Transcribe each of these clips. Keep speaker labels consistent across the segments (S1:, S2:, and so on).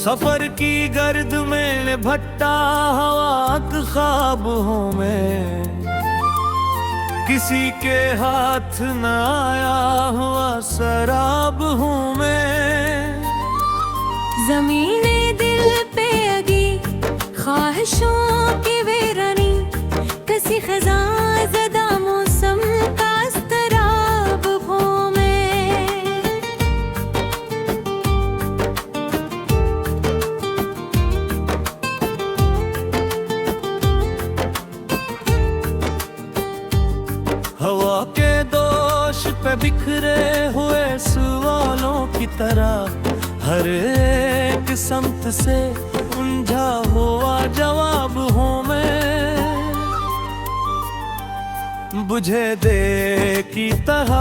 S1: सफर की गर्द में भट्टा हवाक ख्वाब हूँ मैं, किसी के हाथ न आया हुआ शराब हूँ मैं।
S2: ज़मीने दिल पे अगी ख्वाहिशों की वीरानी, कसी खज़ां ज़दा मौसम का अस्तराब हूँ मैं।
S1: हवा के दोष पे बिखरे हुए सवालों की तरह, हर एक समत से उलझा हुआ जवाब हूँ मैं। बुझे दे की तरह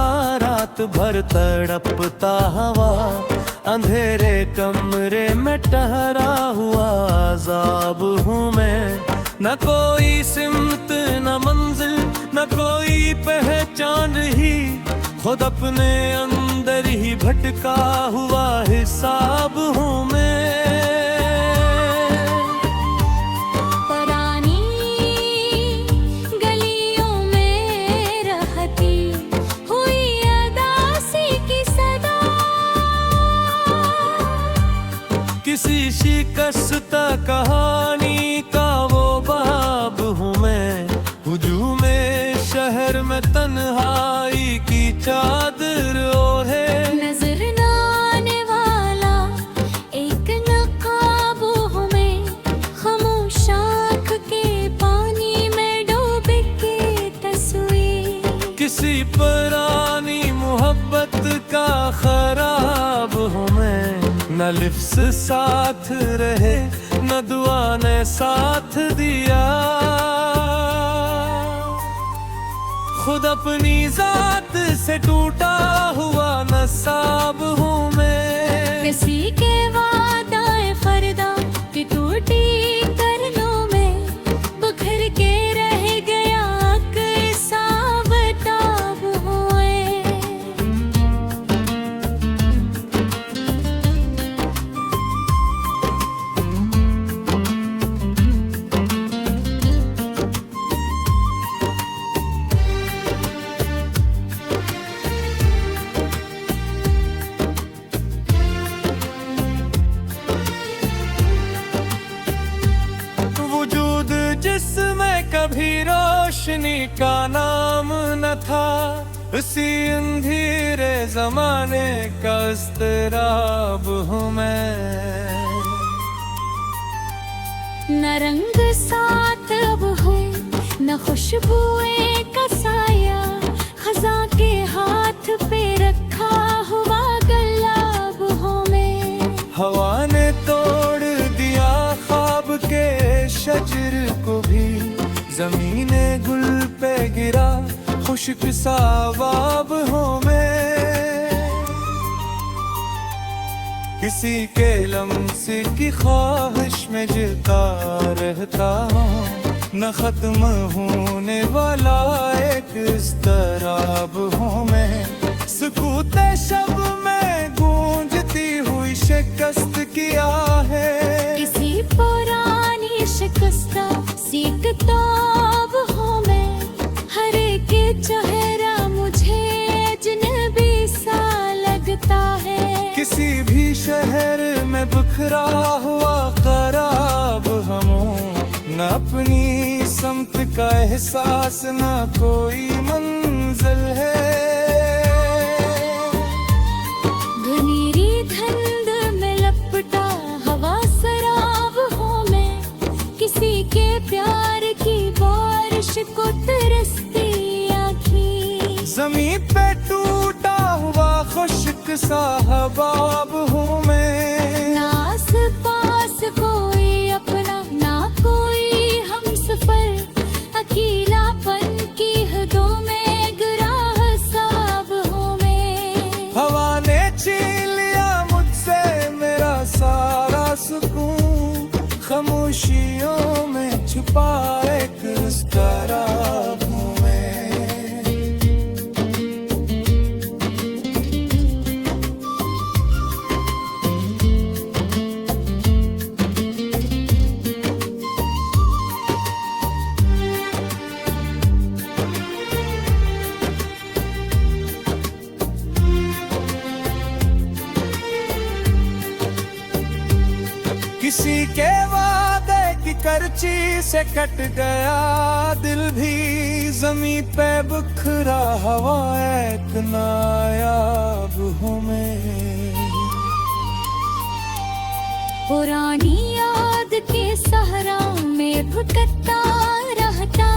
S1: रात भर तड़पता हवा, अंधेरे कमरे में ठहरा हुआ अज़ाब हूँ मैं। न कोई सिमत न मंजिल न कोई पहचान ही, खुद अपने अंदर ही भटका हुआ हिसाब हूँ मैं।
S2: पुरानी गलियों में रहती हुई अदासी की सदा,
S1: किसी शिकस्त कहानी का वो बाब हूँ मैं। हुजूमे शहर में तन्हाई की चादर ओढ़े,
S2: नजर न आने वाला एक नकाब हूँ मैं। खामोश आँख के पानी में डूब के तस्वीर,
S1: किसी पुरानी मोहब्बत का खराब हूँ मैं। न लिफ्स साथ रहे न दुआ ने साथ दिया, खुद अपनी जात से टूटा हुआ नसाब हूँ मैं।
S2: किसी के वादाए फरदा की टूटी करनों में, बिखर के रह गया किस्सा बेताब हुए।
S1: जिसमें कभी रोशनी का नाम न था, उसी अंधेरे जमाने का इस्तराब हूँ मैं।
S2: न रंग साथ अब है न खुशबुएं का साया, खज़ां के हाथ पे रखा हुआ गुलाब हूँ मैं।
S1: हवा ने तोड़ दिया ख्वाब के शजर को भी, ज़मीने गुल पे गिरा खुश्क सा बाब हूँ मैं। किसी के लम्से की ख्वाहिश में जीता रहता हूँ, न खत्म होने वाला एक इस्तराब हूँ मैं। सुकूते शब में गूंजती हुई शिकस्त की आहें,
S2: किसी पुरानी शिकस्ता सी किताब हूँ मैं। हर एक चेहरा मुझे अजनबी सा लगता है,
S1: किसी भी शहर में बिखरा हुआ खराब हूँ। न अपनी समत का एहसास न कोई मंजिल है।
S2: घनेरी धुंध में लपटा हवा शराब हूँ मैं। किसी के प्यार की बारिश को तरसती आँखें,
S1: ज़मीन पे टूटा हुआ खुश्क सा हबाब हूँ मैं।
S2: ना आस पास कोई अपना ना कोई हमसफर, अकेलापन की हदों में गुराह साब हूँ मैं।
S1: हवा ने छीन लिया मुझसे मेरा सारा सुकून, खामोशियों में छुपा एक इस्तराब हूँ मैं। किसी के वादे की करची से कट गया दिल भी, जमी पे बिखरा हवा एक नायाब हूँ मैं।
S2: पुरानी याद के सहरा में भटकता रहता,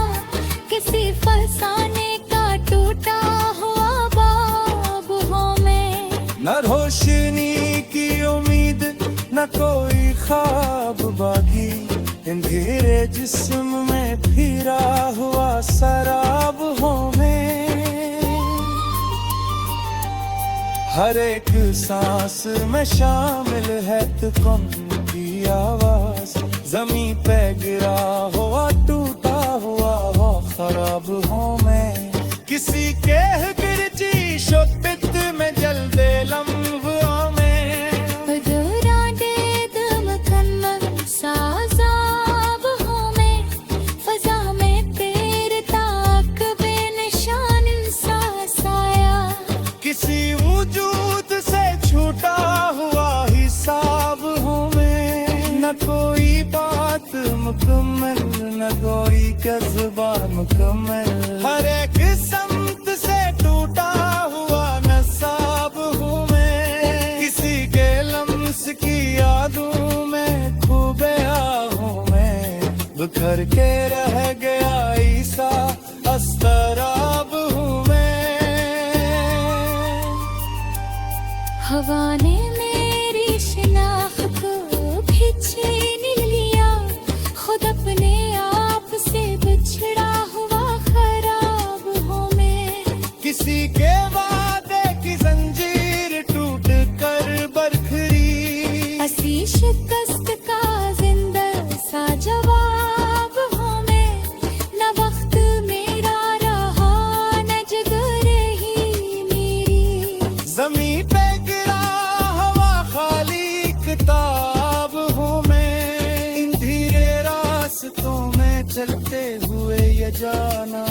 S2: किसी फसाने का टूटा हुआ बाब हूँ मैं।
S1: न रोशनी की उम्मीद न कोई ख्वाब बाकी, अंधेरे जिस्म में फिरा हुआ शराब हूँ मैं। हर एक सांस में शामिल है तुम की आवाज, जमी पे गिरा हुआ टूटा हुआ हो खराब हूँ मैं। किसी के गिरजी शोकत में जल दे लम्हों में,
S2: अधूरा दे दम कन्नम साजाब हूँ मैं। फजा में तेरे ताक बेनिशान सा साया,
S1: किसी वजूद से छूटा हुआ हिसाब हूँ मैं। न कोई बात मुकम्मल न कोई कज़्बा मुकम्मल, हर एक समत से टूटा हुआ नसाब हूँ मैं। किसी के लम्स की यादों में खो गया हूँ मैं, बिखर के रह गया ईसा अस्तराब हूँ मैं।
S2: हवा ने मेरी शिनाख्त को भी छीन लिया, खुद अपने आप से बिछड़ा हुआ खराब हूँ मैं।
S1: किसी के वादे की जंजीर टूट कर बरखरी,
S2: हसी शिकस्त का जिंदा सा जवाब हूँ मैं। न वक्त मेरा रहा न जगह रही मेरी,
S1: जमी पे गिरा हवा खाली किताब हूँ मैं। इन धीरे रास्तों में चलते हुए ये जाना,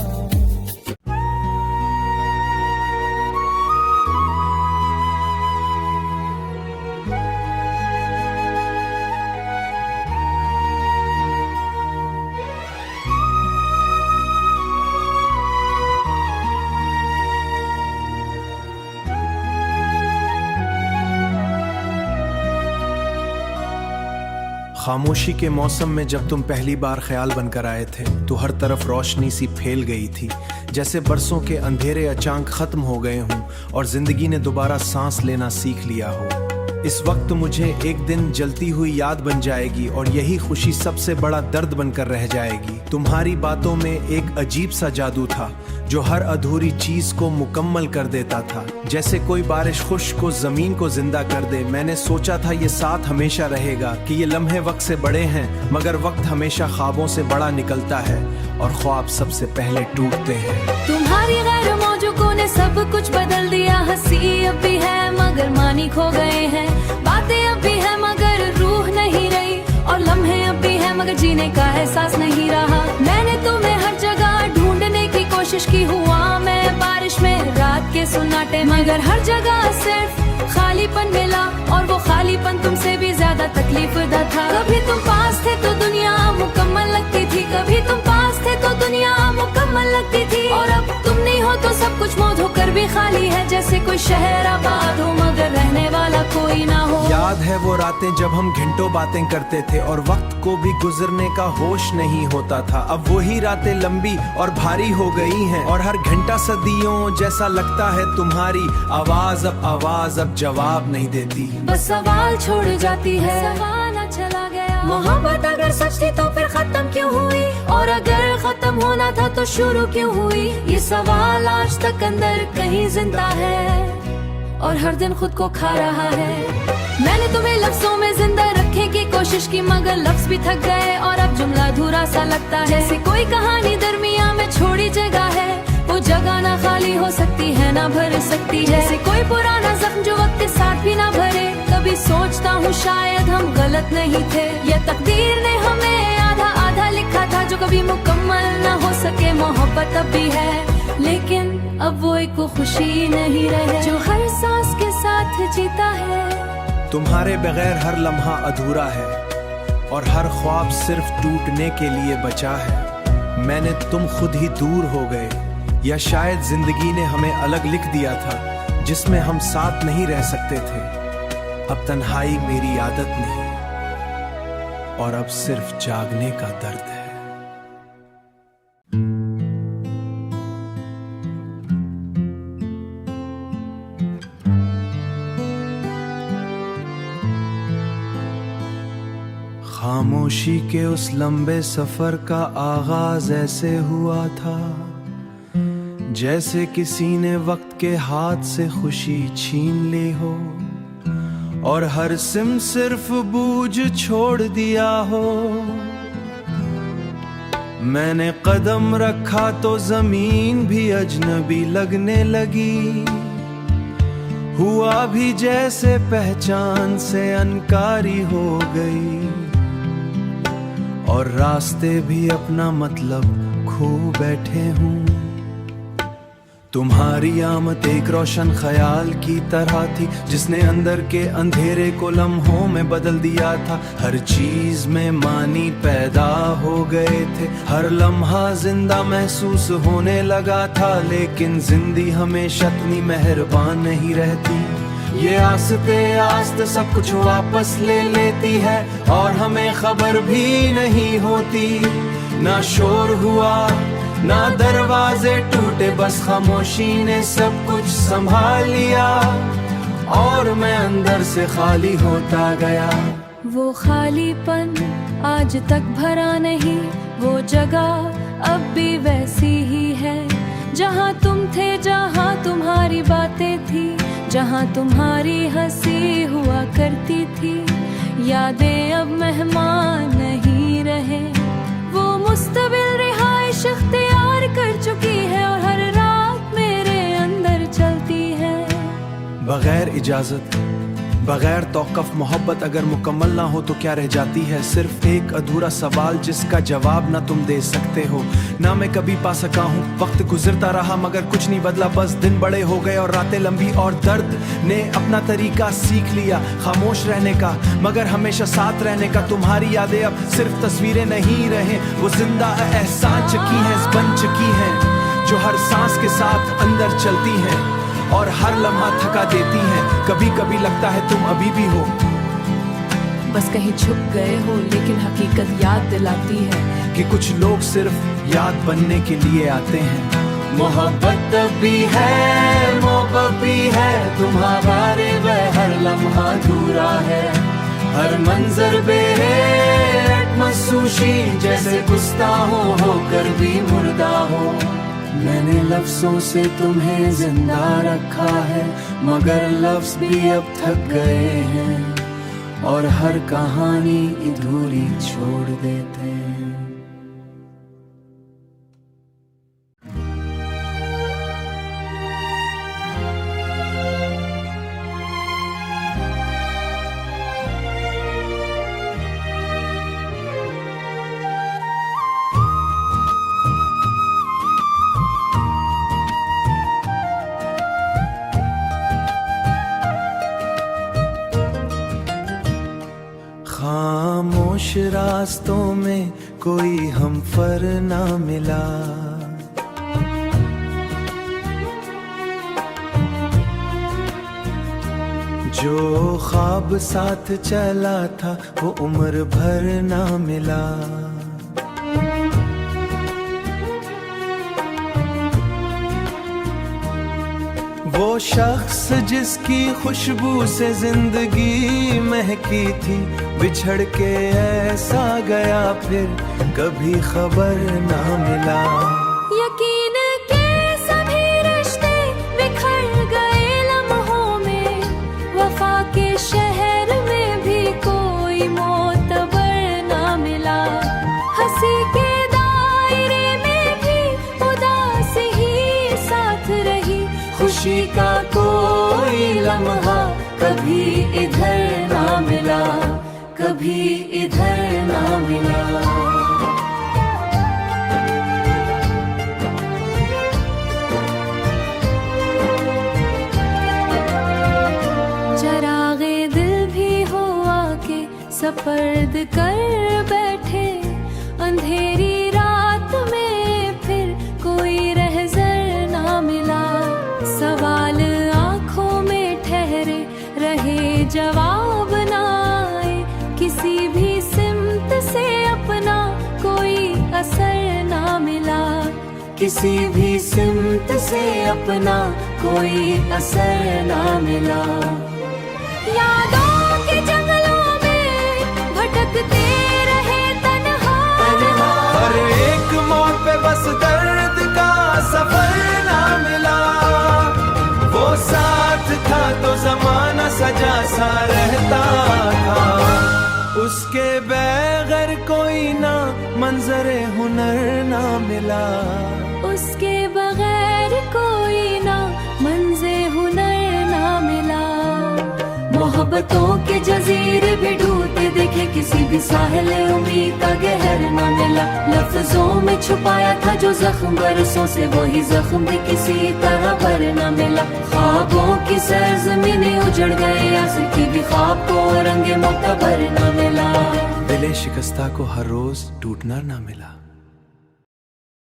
S3: खामोशी के मौसम में जब तुम पहली बार ख्याल बनकर आए थे तो हर तरफ रोशनी सी फैल गई थी, जैसे बरसों के अंधेरे अचानक खत्म हो गए हों और जिंदगी ने दोबारा सांस लेना सीख लिया हो। इस वक्त मुझे एक दिन जलती हुई याद बन जाएगी और यही खुशी सबसे बड़ा दर्द बनकर रह जाएगी। तुम्हारी बातों में एक अजीब सा जादू था जो हर अधूरी चीज को मुकम्मल कर देता था, जैसे कोई बारिश खुश को जमीन को जिंदा कर दे। मैंने सोचा था ये साथ हमेशा रहेगा, कि ये लम्हे वक्त से बड़े हैं, मगर वक्त हमेशा ख्वाबों से बड़ा निकलता है और ख्वाब सबसे पहले टूटते हैं।
S2: तुम्हारी गैर मौजूदों ने सब कुछ बदल दिया। हंसी अब भी है मगर मानी खो गए हैं, बातें अब भी है मगर रूह नहीं रही, और लम्हे अब भी है मगर जीने का एहसास नहीं रहा। मैंने तुम्हें हर जगह ढूंढने की कोशिश की, हुआ मैं बारिश में रात के सुन्नाटे, मगर हर जगह सिर्फ खालीपन मिला, और वो खालीपन तुमसे भी ज्यादा तकलीफ दा था। कभी तुम पास थे तो दुनिया मुकम्मल लगती थी, कभी तुम पास थे तो दुनिया मुकम्मल लगती थी, और अब तुम नहीं हो तो सब कुछ मौत होकर भी खाली है, जैसे कोई शहर आबाद हो मगर रहने वाला कोई ना हो।
S3: याद है वो रातें जब हम घंटों बातें करते थे और वक्त को भी गुजरने का होश नहीं होता था। अब वही रातें लंबी और भारी हो गई हैं और हर घंटा सदियों जैसा लगता है। तुम्हारी आवाज अब जवाब नहीं देती,
S2: बस सवाल छोड़ जाती है। सवाल चला गया, मोहब्बत अगर सच थी तो फिर खत्म क्यों हुई, और अगर खत्म होना था तो शुरू क्यों हुई। ये सवाल आज तक अंदर कहीं जिंदा है और हर दिन खुद को खा रहा है। मैंने तुम्हें लफ्जों में जिंदा रखने की कोशिश की, मगर लफ्ज भी थक गए और अब जुमला अधूरा सा लगता है। जैसे कोई कहानी दरमियान में छोड़ी जगह है, वो जगह ना खाली हो सकती है ना भर सकती है। जैसे कोई पुराना जख्म जो वक्त के साथ भी ना भरे। कभी सोचता हूँ शायद हम गलत नहीं थे, ये तकदीर ने हमें आधा आधा लिखा था, जो कभी मुकम्मल ना हो सके। मोहब्बत अब भी है लेकिन अब वो एक खुशी नहीं रहे, जो हर सांस के साथ जीता है।
S3: तुम्हारे बगैर हर लम्हा अधूरा है, और हर ख्वाब सिर्फ टूटने के लिए बचा है। मैंने तुम खुद ही दूर हो गए, या शायद जिंदगी ने हमें अलग लिख दिया था जिसमें हम साथ नहीं रह सकते थे। अब तन्हाई मेरी आदत नहीं और अब सिर्फ जागने का दर्द है। खामोशी के उस लंबे सफर का आगाज ऐसे हुआ था जैसे किसी ने वक्त के हाथ से खुशी छीन ली हो और हर सिम सिर्फ बूझ छोड़ दिया हो। मैंने कदम रखा तो जमीन भी अजनबी लगने लगी, हुआ भी जैसे पहचान से अनकारी हो गई और रास्ते भी अपना मतलब खो बैठे हूँ। तुम्हारी आमद एक रोशन ख्याल की तरह थी जिसने अंदर के अंधेरे को लम्हों में बदल दिया था। हर चीज में मानी पैदा हो गए थे, हर लम्हा जिंदा महसूस होने लगा था। लेकिन जिंदगी हमेशा इतनी मेहरबान नहीं रहती, ये आस्ते आस्ते सब कुछ वापस ले लेती है और हमें खबर भी नहीं होती। ना शोर हुआ ना दरवाजे टूटे, बस खामोशी ने सब कुछ संभाल लिया और मैं अंदर से खाली होता गया।
S2: वो खालीपन आज तक भरा नहीं, वो जगह अब भी वैसी ही है जहाँ तुम थे, जहाँ तुम्हारी बातें थी, जहाँ तुम्हारी हंसी हुआ करती थी। यादें अब मेहमान नहीं रहे, वो मुस्तबिल रिहाइश इख्तियार कर चुकी है और हर रात मेरे अंदर चलती है।
S3: बगैर इजाजत बगैर तौक़ुफ़ मोहब्बत अगर मुकम्मल ना हो तो क्या रह जाती है? सिर्फ एक अधूरा सवाल जिसका जवाब ना तुम दे सकते हो, ना मैं कभी पा सका हूँ। वक्त गुजरता रहा मगर कुछ नहीं बदला, बस दिन बड़े हो गए और रातें लंबी, और दर्द ने अपना तरीका सीख लिया खामोश रहने का मगर हमेशा साथ रहने का। तुम्हारी यादें अब सिर्फ तस्वीरें नहीं रहे, वो जिंदा एहसास की हैं, बन चुकी हैं, जो हर सांस के साथ अंदर चलती हैं और हर लम्हा थका देती हैं। कभी कभी लगता है तुम अभी भी हो,
S2: बस कहीं छुप गए हो, लेकिन हकीकत याद दिलाती है
S3: कि कुछ लोग सिर्फ याद बनने के लिए आते हैं।
S1: मोहब्बत भी है, मोहब्बत भी है, तुम्हारे वह हर लम्हा अधूरा है। हर मंजर बेहद महसूसी जैसे गुस्ताखों होकर भी मुर्दा हो। मैंने लफ्जों से तुम्हें जिंदा रखा है मगर लफ्ज भी अब थक गए हैं और हर कहानी अधूरी छोड़ देते हैं।
S3: खामोश रास्तों में कोई हमफर ना मिला, जो ख्वाब साथ चला था वो उम्र भर ना मिला। वो शख्स जिसकी खुशबू से जिंदगी महकी थी, बिछड़ के ऐसा गया फिर कभी खबर ना मिला।
S2: यकीन के सभी रिश्ते बिखर गए लम्हों में, वफा के शहर में भी कोई मोतबर ना मिला। हंसी के दायरे में भी उदास ही साथ रही, खुशी का कोई लम्हा कभी इधर ना मिला, कभी इधर ना मिला। सपर्द कर बैठे अंधेरी रात में, फिर कोई रहज़र ना मिला। सवाल आंखों में ठहरे रहे, जवाब ना आए, किसी भी सिमत से अपना कोई असर ना मिला। किसी भी सिमत से अपना कोई असर ना मिला। यादों के जंगलों में भटकते रहे तन्हा,
S1: हर एक मोड़ पे बस दर्द का सफर ना मिला। वो साथ था तो जमाना सजा सा रहता था, उसके बगैर कोई ना मंजरे हुनर ना मिला।
S2: उसके बगैर कोई ना मंज़े हुनर ना मिला। मोहब्बतों के जजीरे भी ढूंढते देखे, किसी भी साहिल उम्मीद का गहर ना मिला। लफ्जों में छुपाया था जो जख्म बरसों से, वही जख्म भी किसी तरह भर ना मिला। ख्वाबों की सरजमीनें उजड़ गए, आशिकी भी ख्वाब को रंगे मोतबर ना मिला।
S3: दिले शिकस्ता को हर रोज टूटना ना मिला।